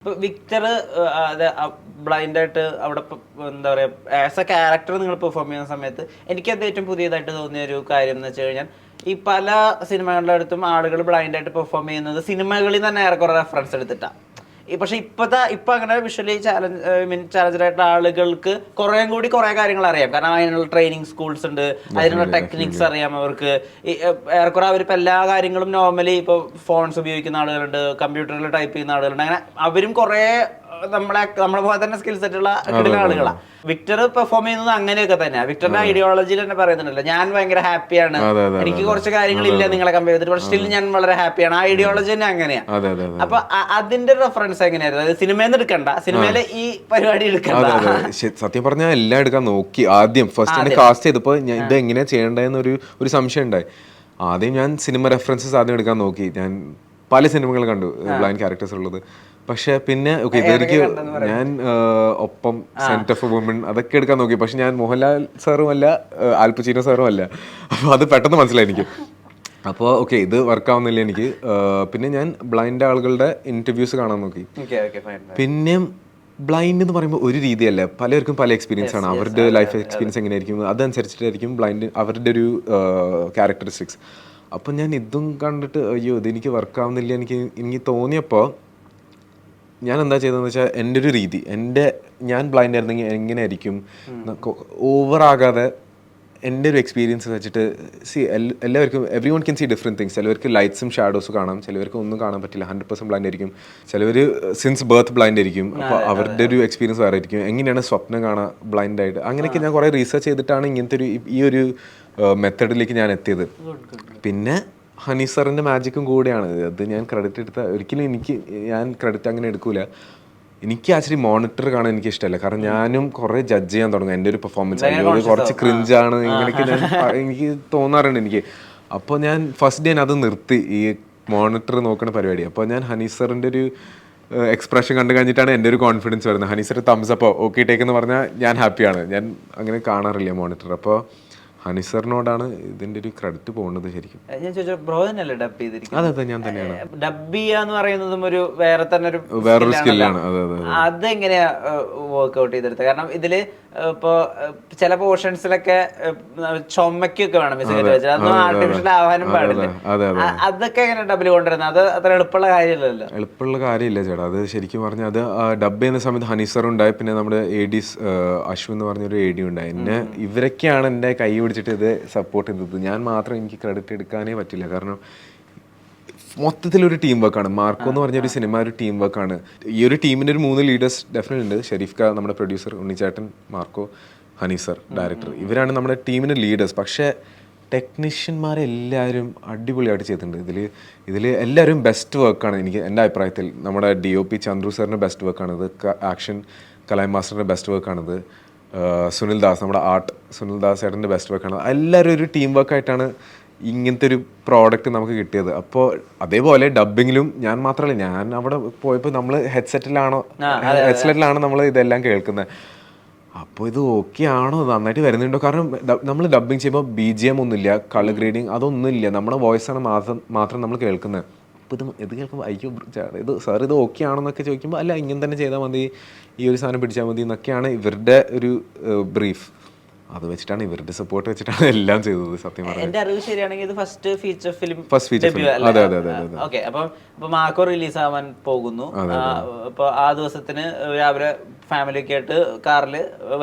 ഇപ്പൊ Victor blind ആയിട്ട് അവിടെ എന്താ പറയാ ആസ് എ ക്യാരക്ടർ നിങ്ങൾ പെർഫോം ചെയ്യുന്ന സമയത്ത് എനിക്കത് ഏറ്റവും പുതിയതായിട്ട് തോന്നിയ ഒരു കാര്യം എന്ന് വെച്ച് കഴിഞ്ഞാൽ ഈ പല സിനിമകളുടെ അടുത്തും ആളുകൾ ബ്ലൈൻഡ് ആയിട്ട് പെർഫോം ചെയ്യുന്നത് സിനിമകളിൽ തന്നെ ഏറെക്കുറെ റെഫറൻസ് എടുത്തിട്ടാണ്. പക്ഷെ ഇപ്പൊ അങ്ങനെ വിഷ്വലി ചാലഞ്ചഡ് ആയിട്ടുള്ള ആളുകൾക്ക് കുറെ കാര്യങ്ങൾ അറിയാം. കാരണം അതിനുള്ള ട്രെയിനിങ് സ്കൂൾസ് ഉണ്ട്, അതിനുള്ള ടെക്നിക്സ് അറിയാം അവർക്ക്. ഏറെക്കുറെ അവരിപ്പോൾ എല്ലാ കാര്യങ്ങളും നോർമലി ഇപ്പോൾ ഫോൺസ് ഉപയോഗിക്കുന്ന ആളുകളുണ്ട്, കമ്പ്യൂട്ടറിൽ ടൈപ്പ് ചെയ്യുന്ന ആളുകളുണ്ട്. അങ്ങനെ അവരും കുറെ നമ്മളെ പോലെ തന്നെ സ്കിൽ സെറ്റ് ഉള്ള ആളുകളാണ്. വിക്ടർ പെർഫോം ചെയ്യുന്നത് അങ്ങനെയൊക്കെ തന്നെയാണ്. വിക്ടറിന്റെ ഐഡിയോളജിയിൽ തന്നെ പറയുന്നുണ്ടല്ലോ, ഞാൻ ഭയങ്കര ഹാപ്പിയാണ്, എനിക്ക് കുറച്ച് കാര്യങ്ങളില്ല നിങ്ങളെ കമ്പയർ ചെയ്തിട്ട്, പക്ഷെ സ്റ്റിൽ ഞാൻ വളരെ ഹാപ്പിയാണ്. ആ ഐഡിയോളജി തന്നെ അങ്ങനെയാണ്. അപ്പൊ അതിന്റെ റെഫറൻസ് എങ്ങനെയായിരുന്നു? അത് സിനിമയിൽ നിന്ന് എടുക്കണ്ട, സിനിമയിലെ ഈ പരിപാടി എടുക്കണ്ട. സത്യം പറഞ്ഞാൽ എല്ലാം എടുക്കാൻ നോക്കി. ആദ്യം ഫസ്റ്റ് കാസ്റ്റ് ചെയ്തപ്പോ ഇത് എങ്ങനെയാ ചെയ്യേണ്ടതെന്നൊരു സംശയം ഉണ്ടായി. ആദ്യം ഞാൻ സിനിമ റെഫറൻസസ് ആദ്യം എടുക്കാൻ നോക്കി. ഞാൻ പല സിനിമകൾ കണ്ടു ബ്ലൈൻഡ് ക്യാരക്ടേഴ്സ് ഉള്ളത്. പക്ഷെ പിന്നെ ഇവർക്ക് ഞാൻ ഒപ്പം സെന്റ് ഓഫ് വുമൺ അതൊക്കെ എടുക്കാൻ നോക്കി. പക്ഷെ ഞാൻ മോഹൻലാൽ സാറും അല്ല, ആൽ പച്ചീനോ സാറും അല്ല. അപ്പോൾ അത് പെട്ടെന്ന് മനസ്സിലായി എനിക്ക്. അപ്പോൾ ഇത് വർക്കാവുന്നില്ല എനിക്ക്. പിന്നെ ഞാൻ ബ്ലൈൻഡ് ആളുകളുടെ ഇന്റർവ്യൂസ് കാണാൻ നോക്കി. പിന്നെയും ബ്ലൈൻഡ് എന്ന് പറയുമ്പോൾ ഒരു രീതിയല്ല, പലർക്കും പല എക്സ്പീരിയൻസ് ആണ്. അവരുടെ ലൈഫ് എക്സ്പീരിയൻസ് എങ്ങനെയായിരിക്കും അതനുസരിച്ചിട്ടായിരിക്കും ബ്ലൈൻഡ് അവരുടെ ഒരു ക്യാരക്ടറിസ്റ്റിക്സ്. അപ്പം ഞാൻ ഇതും കണ്ടിട്ട് ഇതെനിക്ക് വർക്കാവുന്നില്ല എനിക്ക് തോന്നിയപ്പോൾ ഞാൻ എന്താ ചെയ്തതെന്ന് വെച്ചാൽ എൻ്റെ ഒരു രീതി, ഞാൻ ബ്ലൈൻഡ് ആയിരുന്നെങ്കിൽ എങ്ങനെയായിരിക്കും ഓവറാകാതെ എൻ്റെ ഒരു എക്സ്പീരിയൻസ് വെച്ചിട്ട് എല്ലാവർക്കും every one can see different things. ചിലവർക്ക് ലൈറ്റ്സും ഷാഡോസും കാണാം, ചിലവർക്ക് ഒന്നും കാണാൻ പറ്റില്ല, 100% ബ്ലൈൻഡ് ആയിരിക്കും. ചിലവർ സിൻസ് ബർത്ത് ബ്ലൈൻഡ് ആയിരിക്കും. അപ്പോൾ അവരുടെ ഒരു എക്സ്പീരിയൻസ് വേറെ ആയിരിക്കും. എങ്ങനെയാണ് സ്വപ്നം കാണാൻ ബ്ലൈൻഡ് ആയിട്ട്, അങ്ങനെയൊക്കെ ഞാൻ കുറേ റീസെർച്ച് ചെയ്തിട്ടാണ് ഇങ്ങനത്തെ ഈ ഒരു മെത്തഡിലേക്ക് ഞാൻ എത്തിയത്. പിന്നെ ഹണി സാറിൻ്റെ മാജിക്കും കൂടെയാണ് അത്. ഞാൻ ക്രെഡിറ്റ് എടുത്ത ഒരിക്കലും ഞാൻ ക്രെഡിറ്റ് അങ്ങനെ എടുക്കൂല. എനിക്ക് ആക്ച്വലി മോണിറ്റർ കാണാൻ എനിക്ക് ഇഷ്ടമല്ല. കാരണം ഞാനും കുറെ ജഡ്ജ് ചെയ്യാൻ തുടങ്ങും എൻ്റെ ഒരു പെർഫോമൻസ്. കുറച്ച് ക്രിഞ്ചാണ് ഇങ്ങനെയൊക്കെ എനിക്ക് തോന്നാറുണ്ട് എനിക്ക്. അപ്പോൾ ഞാൻ ഫസ്റ്റ് ഡേ അത് നിർത്തി, ഈ മോണിറ്റർ നോക്കുന്ന പരിപാടി. അപ്പോൾ ഞാൻ ഹണി സാറിൻ്റെ ഒരു എക്സ്പ്രഷൻ കണ്ടു കഴിഞ്ഞിട്ടാണ് എൻ്റെ ഒരു കോൺഫിഡൻസ് വരുന്നത്. Honey sir thumbs up okay take എന്ന് പറഞ്ഞാൽ ഞാൻ ഹാപ്പിയാണ്. ഞാൻ അങ്ങനെ കാണാറില്ല മോണിറ്റർ. അപ്പോൾ ഹണി സാറിനോടാണ് ഇതിന്റെ ഒരു ക്രെഡിറ്റ് പോകുന്നത് ശരിക്കും. ഞാൻ ചോദിച്ചു, ബ്രോ തന്നെയല്ലേ ഡബ് ചെയ്തിരിക്കുന്നത്? അതെ, ഞാൻ തന്നെയാണ്. ഡബ് ചെയ്യാന്ന് പറയുന്നതും വേറൊരു സ്കില്ലാണ്. അതെങ്ങനെയാ വർക്ക്ഔട്ട് ചെയ്തെടുത്തത്? കാരണം ഇതില് ഇപ്പൊ ചില പോർഷൻസിലൊക്കെ ചുമക്കൊക്കെ വേണം മ്യൂസിക് വെച്ചാൽ, അതൊന്നും ആർട്ടിഫിഷ്യൽ ആവാനും പാടില്ല. അതൊക്കെ എങ്ങനെ ഡബിൽ കൊണ്ടുവരുന്നത്? അത് അത്ര എളുപ്പമുള്ള കാര്യമില്ലല്ലോ. എളുപ്പമുള്ള കാര്യമില്ല ചേട്ടാ. അത് ശരിക്കും പറഞ്ഞാൽ അത് ഡബ് ചെയ്യുന്ന സമയത്ത് ഹണി സാർ ഉണ്ടായി, പിന്നെ നമ്മുടെ ADs അശ്വിൻ എന്ന് പറഞ്ഞൊരു AD ഉണ്ടായി. ഇവരൊക്കെയാണ് എൻ്റെ കൈ പിടിച്ചിട്ട് ഇത് സപ്പോർട്ട് ചെയ്തത്. ഞാൻ മാത്രം എനിക്ക് ക്രെഡിറ്റ് എടുക്കാനേ പറ്റില്ല. കാരണം മൊത്തത്തിലൊരു ടീം വർക്കാണ്. മാർക്കോ എന്ന് പറഞ്ഞൊരു സിനിമ ഒരു ടീം വർക്കാണ്. ഈ ഒരു ടീമിൻ്റെ ഒരു 3 ലീഡേഴ്സ് ഡെഫിനറ്റ് ഉണ്ട്. ഷെരീഫ് ഖാൻ നമ്മുടെ പ്രൊഡ്യൂസർ, ഉണ്ണിച്ചേട്ടൻ, മാർക്കോ, ഹണി സർ ഡയറക്ടർ. ഇവരാണ് നമ്മുടെ ടീമിൻ്റെ ലീഡേഴ്സ്. പക്ഷേ ടെക്നീഷ്യന്മാരെല്ലാവരും അടിപൊളിയായിട്ട് ചെയ്തിട്ടുണ്ട്. ഇതിൽ എല്ലാവരും ബെസ്റ്റ് വർക്കാണ് എൻ്റെ അഭിപ്രായത്തിൽ. നമ്മുടെ DOP ചന്ദ്രു സാറിൻ്റെ ബെസ്റ്റ് വർക്കാണിത്. ആക്ഷൻ കലാം മാസ്റ്ററിൻ്റെ ബെസ്റ്റ് വർക്കാണിത്. സുനിൽ ദാസ്, നമ്മുടെ ആർട്ട് സുനിൽ ദാസ് ചേട്ടൻ്റെ ബെസ്റ്റ് വർക്കാണ്. എല്ലാവരും ഒരു ടീം വർക്കായിട്ടാണ് ഇങ്ങനത്തെ ഒരു പ്രോഡക്റ്റ് നമുക്ക് കിട്ടിയത്. അപ്പോൾ അതേപോലെ ഡബിങ്ങിലും ഞാൻ മാത്രമല്ല, ഞാൻ അവിടെ പോയപ്പോൾ നമ്മൾ ഹെഡ്സെറ്റിലാണ് നമ്മൾ ഇതെല്ലാം കേൾക്കുന്നത്. അപ്പോൾ ഇത് ഓക്കെ ആണോ, നന്നായിട്ട് വരുന്നുണ്ടോ? കാരണം നമ്മൾ ഡബിങ് ചെയ്യുമ്പോൾ BGM ഒന്നുമില്ല, കളർ ഗ്രേഡിങ് അതൊന്നുമില്ല, നമ്മുടെ വോയിസാണ് മാത്രം നമ്മൾ കേൾക്കുന്നത്. അപ്പോൾ ഇത് കേൾക്കുമ്പോൾ അയ്യോ ഇത് സാർ ഇത് ഓക്കെ ആണെന്നൊക്കെ ചോദിക്കുമ്പോൾ അല്ല ഇങ്ങനെ തന്നെ ചെയ്താൽ മതി, ഈ ഒരു സാധനം പിടിച്ചാൽ മതി എന്നൊക്കെയാണ് ഇവരുടെ ഒരു ബ്രീഫ്. അത് വെച്ചിട്ടാണ് ഇവരുടെ സപ്പോർട്ട് വെച്ചിട്ടാണ് എല്ലാം ചെയ്തത്. സത്യം പറഞ്ഞാൽ എന്റെ അറിവ് ശരിയാണെങ്കിൽ ഇത് ഫസ്റ്റ് ഫീച്ചർ ഫിലിം. അതെ. ഓക്കെ, അപ്പൊ മാർക്കോ റിലീസ് ആവാൻ പോകുന്നു. അപ്പൊ ആ ദിവസത്തിന് രാവിലെ ഫാമിലിയൊക്കെ ആയിട്ട് കാറില്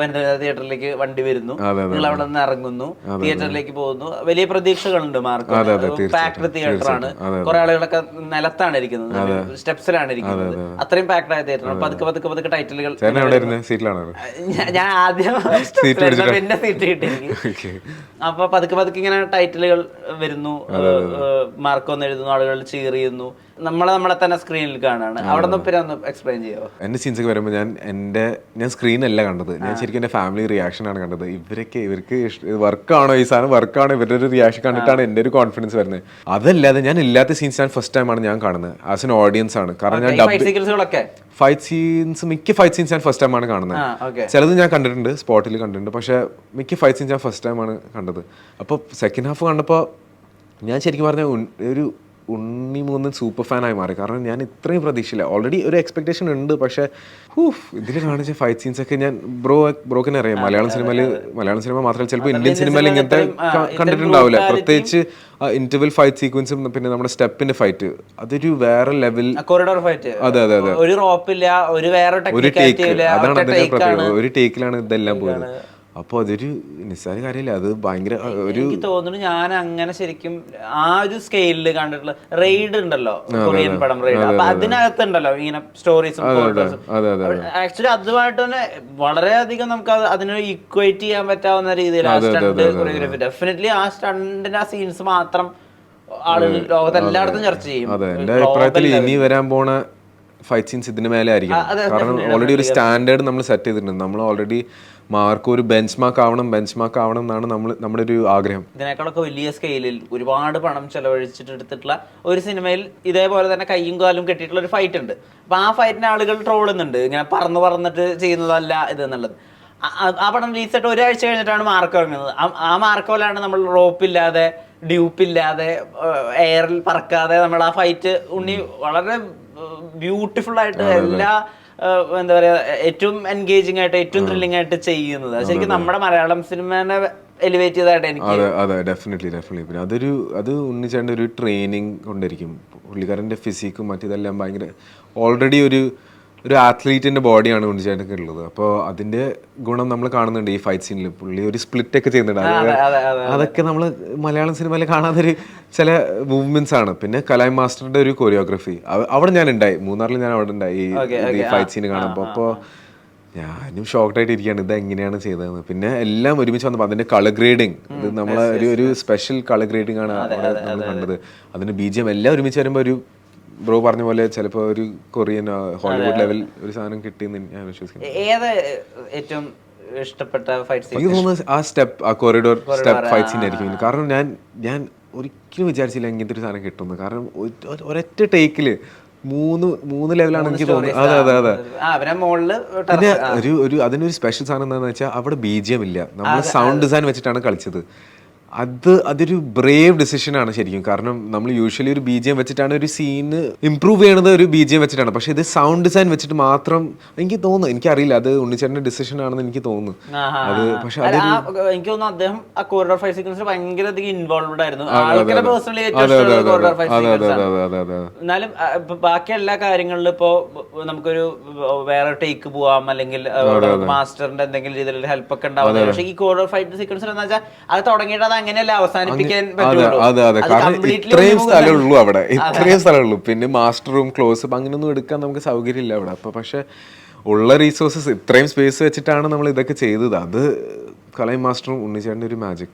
തിയേറ്ററിലേക്ക് വണ്ടി വരുന്നു, നിങ്ങൾ അവിടെ നിന്ന് ഇറങ്ങുന്നു, തിയേറ്ററിലേക്ക് പോകുന്നു. വലിയ പ്രതീക്ഷകളുണ്ട് മാർക്കോ. പാക്ഡ് തിയേറ്റർ ആണ്, കുറെ ആളുകളൊക്കെ നിലത്താണ് ഇരിക്കുന്നത്, സ്റ്റെപ്സിലാണ് ഇരിക്കുന്നത്. അത്രയും പാക്ഡ് ആയ തിയേറ്ററാണ്. പതുക്കെ ടൈറ്റിലുകൾ. ഞാൻ ആദ്യം പിന്നെ സീറ്റ് കിട്ടി. അപ്പൊ പതുക്കെ ഇങ്ങനെ ടൈറ്റിലുകൾ വരുന്നു, മാർക്കോ എന്ന് എഴുതുന്നു, ആളുകൾ ചീർ ചെയ്യുന്നു, നമ്മളെ തന്നെ സ്ക്രീനിൽ കാണാണ്. അവിടെ നിന്ന് പിന്നെ ഒന്ന് എക്സ്പ്ലെയിൻ ചെയ്യാമോ? എൻ്റെ സീൻസൊക്കെ വരുമ്പോൾ ഞാൻ സ്ക്രീനല്ല കണ്ടത്. ഞാൻ ശരിക്കും എൻ്റെ ഫാമിലി റിയാക്ഷനാണ് കണ്ടത്. ഇവർക്ക് വർക്കാണോ ഈ സാധനം, വർക്കാണോ, ഇവരുടെ ഒരു റിയാക്ഷൻ കണ്ടിട്ടാണ് എൻ്റെ ഒരു കോൺഫിഡൻസ് വരുന്നത്. അതല്ലാതെ ഞാൻ ഇല്ലാത്ത സീൻസ് ഞാൻ ഫസ്റ്റ് ടൈമാണ് ഞാൻ കാണുന്നത് ആസ് എൻ ഓഡിയൻസ് ആണ്. കാരണം ഞാൻ മിക്ക ഫൈറ്റ് സീൻസ് ഞാൻ ഫസ്റ്റ് ടൈമാണ് കാണുന്നത്. ചിലത് ഞാൻ കണ്ടിട്ടുണ്ട്, സ്പോട്ടിൽ കണ്ടിട്ടുണ്ട്. പക്ഷെ മിക്ക ഫൈറ്റ് സീൻസ് ഞാൻ ഫസ്റ്റ് ടൈമാണ് കണ്ടത്. അപ്പോൾ സെക്കൻഡ് ഹാഫ് കണ്ടപ്പോൾ ഞാൻ ശരിക്കും പറഞ്ഞ ഒരു ഉണ്ണി സൂപ്പർ ഫാനായി മാറി. കാരണം ഞാൻ ഇത്രയും പ്രതീക്ഷയില്ല. ഓൾറെഡി ഒരു എക്സ്പെക്ടേഷൻ ഉണ്ട്, പക്ഷേ ഇതിൽ കാണിച്ച ഫൈറ്റ് സീൻസ് ഒക്കെ ഞാൻ ബ്രോക്കിനെ അറിയാം. മലയാളം സിനിമ മാത്രമല്ല, ചിലപ്പോൾ ഇന്ത്യൻ സിനിമയിൽ ഇങ്ങനത്തെ കണ്ടിട്ടുണ്ടാവില്ല. പ്രത്യേകിച്ച് ഇന്റർവെൽ ഫൈറ്റ് സീക്വൻസും പിന്നെ നമ്മുടെ സ്റ്റെപ്പിന്റെ ഫൈറ്റ്, അതൊരു വേറെ ലെവൽ കോറിഡോർ ഫൈറ്റ്. അതെ അതെ അതെ, ഒരു റോപ്പില്ല, ഒരു വേറെ ഒരു ടേക്ക്, അതാണ് അതിന്റെ പ്രത്യേകത. ഒരു ടേക്കിലാണ് ഇതെല്ലാം പോയത്. അപ്പോൾ അതൊരു നിസ്സാര കാര്യമില്ല, അത് ഭയങ്കര ഒരു എനിക്ക് തോന്നുന്നു. ഞാൻ അങ്ങനെ ശരിക്കും ആ ഒരു സ്കെയിലിൽ കണ്ടിട്ടുള്ള റെയ്ഡ് ഉണ്ടല്ലോ, കൊറിയൻ പടം റെയ്ഡ്, അപ്പൊ അതിനകത്തുണ്ടല്ലോ ഇങ്ങനെ സ്റ്റോറീസും ആക്ച്വലി അതുമായിട്ട് തന്നെ വളരെയധികം നമുക്ക് അതിനൊരു ഇക്വേറ്റ് ചെയ്യാൻ പറ്റാവുന്ന രീതിയിൽ ആ സ്റ്റണ്ട് കൊറിയോഗ്രാഫി, ഡെഫിനറ്റ്ലി ആ സ്റ്റണ്ടിന്റെ ആ സീൻസ് മാത്രം ആളുകൾ ലോകത്ത് എല്ലായിടത്തും ചർച്ച ചെയ്യും. അതെ, എന്റെ അഭിപ്രായത്തിൽ ഇനി വരാൻ പോണ ഫൈറ്റ് സീൻസ് ഇതിന് മേലെ ആയിരിക്കും. കാരണം ഓൾറെഡി ഒരു സ്റ്റാൻഡേർഡ് നമ്മൾ സെറ്റ് ചെയ്തിട്ടുണ്ട്. നമ്മൾ ഓൾറെഡി മാർക്ക് ഒരു ബെഞ്ച് മാർക്ക് ആവണം എന്നാണ് നമ്മുടെ ഒരു ആഗ്രഹം. ഇതിനേക്കാളൊക്കെ വലിയ സ്കെയിലിൽ ഒരുപാട് പണം ചെലവഴിച്ചിട്ട് എടുത്തിട്ടുള്ള ഒരു സിനിമയിൽ ഇതേപോലെ തന്നെ കയ്യും കാലും കെട്ടിയിട്ടുള്ള ഒരു ഫൈറ്റ് ഉണ്ട്. അപ്പൊ ആ ഫൈറ്റിന് ആളുകൾ ട്രോളുന്നുണ്ട്, ഇങ്ങനെ പറന്നിട്ട് ചെയ്യുന്നതല്ല ഇത് എന്നുള്ളത്. ആ പടം റിലീസായിട്ട് ഒരാഴ്ച കഴിഞ്ഞിട്ടാണ് മാർക്ക് ഇറങ്ങുന്നത്. ആ മാർക്കോലാണ് നമ്മൾ റോപ്പില്ലാതെ, ഡ്യൂപ്പില്ലാതെ, എയറിൽ പറക്കാതെ നമ്മൾ ആ ഫൈറ്റ് ഉണ്ണി വളരെ ബ്യൂട്ടിഫുൾ ആയിട്ട് എല്ലാ എന്താ പറയാ ഏറ്റവും എൻഗേജിങ് ആയിട്ട് ഏറ്റവും ത്രില്ലിംഗ് ആയിട്ട് ചെയ്യുന്നത്. ശരിക്കും നമ്മുടെ മലയാളം സിനിമനെ എലിവേറ്റ് ചെയ്തതായിട്ട് എനിക്ക്. അതെ, ഡെഫിനറ്റ്ലി. പിന്നെ അത് ഉണ്ണിച്ചേണ്ട ഒരു ട്രെയിനിങ് കൊണ്ടിരിക്കും. പുള്ളിക്കാരൻ്റെ ഫിസിക്കും മറ്റിതെല്ലാം ഭയങ്കര ഓൾറെഡി ഒരു ആത്ലീറ്റിന്റെ ബോഡിയാണ് ഉണ്ണിച്ചേട്ടനൊക്കെ ഉള്ളത്. അപ്പോൾ അതിന്റെ ഗുണം നമ്മൾ കാണുന്നുണ്ട് ഈ ഫൈറ്റ് സീനിൽ. പുള്ളി ഒരു സ്പ്ലിറ്റ് ഒക്കെ ചെയ്യുന്നുണ്ട്. അതൊക്കെ നമ്മൾ മലയാളം സിനിമയിൽ കാണാത്തൊരു ചില മൂവ്മെന്റ്സ് ആണ്. പിന്നെ കലാം മാസ്റ്ററുടെ ഒരു കൊറിയോഗ്രഫി, അവിടെ ഞാൻ ഉണ്ടായി, മൂന്നാറിൽ ഞാൻ അവിടെ ഉണ്ടായി ഈ ഫൈറ്റ് സീൻ കാണുമ്പോൾ. അപ്പോൾ ഞാനും ഷോക്ക്ഡ് ആയിട്ട് ഇരിക്കുകയാണ്, ഇത് എങ്ങനെയാണ് ചെയ്തതെന്ന്. പിന്നെ എല്ലാം ഒരുമിച്ച് വന്നപ്പോൾ അതിന്റെ കളർ ഗ്രേഡിങ്, ഇത് നമ്മളെ ഒരു സ്പെഷ്യൽ കളർ ഗ്രേഡിങ് ആണ് അവിടെ നമ്മൾ കണ്ടത്. അതിന്റെ BGM എല്ലാം ഒരുമിച്ച് വരുമ്പോൾ ഒരു ബ്രോ പറഞ്ഞ പോലെ ചിലപ്പോൾ ഒരു കൊറിയൻ ഹോളിവുഡ് ലെവൽ ഒരു സാധനം കിട്ടിയെന്ന് ഞാൻ വിശ്വസിക്കുന്നു. ഏതാ ഏറ്റവും ഇഷ്ടപ്പെട്ട ഫൈറ്റ് സീൻ? എനിക്ക് തോന്നുന്നത് ആ കോറിഡോർ സ്റ്റെപ്പ് ഫൈറ്റ് സീൻ ആയിരിക്കും. കാരണം ഞാൻ ഒരിക്കലും വിചാരിച്ചില്ല ഇങ്ങനത്തെ ഒരു സാധനം കിട്ടുന്നു. കാരണം ഒരൊറ്റ ടേക്കില് മൂന്ന് ലെവലാണ് എനിക്ക് തോന്നുന്നത്. അതെ. പിന്നെ അതിനൊരു സ്പെഷ്യൽ സാധനം എന്താണെന്ന് വെച്ചാൽ അവിടെ BGM ഇല്ല, നമ്മൾ സൗണ്ട് ഡിസൈൻ വെച്ചിട്ടാണ് കളിച്ചത്. അതൊരു ബ്രേവ് ഡിസിഷൻ ആണ് ശരിക്കും. കാരണം നമ്മൾ യൂഷ്വലി ഒരു BGM വെച്ചിട്ടാണ് ഒരു സീന് ഇംപ്രൂവ് ചെയ്യണത്, ഒരു BGM വെച്ചിട്ടാണ്. പക്ഷെ ഇത് സൗണ്ട് ഡിസൈൻ വെച്ചിട്ട് മാത്രം എനിക്ക് തോന്നുന്നു, എനിക്കറിയില്ല, അത് ഉണ്ണിച്ചേട്ടന്റെ ഡിസിഷൻ ആണെന്ന് എനിക്ക് തോന്നുന്നു. അത് പക്ഷെ എനിക്ക് തോന്നുന്നു അദ്ദേഹം ആ കോറിഡോർ ഫൈറ്റ് സീക്വൻസിൽ ഭയങ്കര ഇൻവോൾവ്ഡ് ആയിരുന്നു. എന്നാലും ബാക്കി എല്ലാ കാര്യങ്ങളിലും ഇപ്പോ നമുക്കൊരു വേറെ ടേക്ക് പോവാം, അല്ലെങ്കിൽ മാസ്റ്ററിന്റെ എന്തെങ്കിലും രീതിയിലുള്ള ഹെൽപ്പ് ഒക്കെ ഉണ്ടാവുന്നത്. പക്ഷെ ഈ കോറിഡോർ ഫൈറ്റ് സീക്വൻസിൽ എന്ന് വെച്ചാൽ അത് തുടങ്ങിയിട്ട് അങ്ങനെയല്ല അവസാനിപ്പിക്കാൻ പറ്റുള്ളൂ. അതെ, കാരണം ഇത്രയും സ്ഥലമുള്ളൂ അവിടെ, ഇത്രയും സ്ഥലമുള്ളൂ. പിന്നെ മാസ്റ്ററും ക്ലോസപ്പ് അങ്ങനെയൊന്നും എടുക്കാൻ നമുക്ക് സൗകര്യമില്ല അവിടെ. അപ്പൊ പക്ഷെ ഉള്ള റീസോഴ്സസ് ഇത്രയും സ്പേസ് വെച്ചിട്ടാണ് നമ്മൾ ഇതൊക്കെ ചെയ്തത്. അത് കലൈ മാസ്റ്ററും ഉണ്ണിച്ചേട്ടൻ്റെ ഒരു മാജിക്.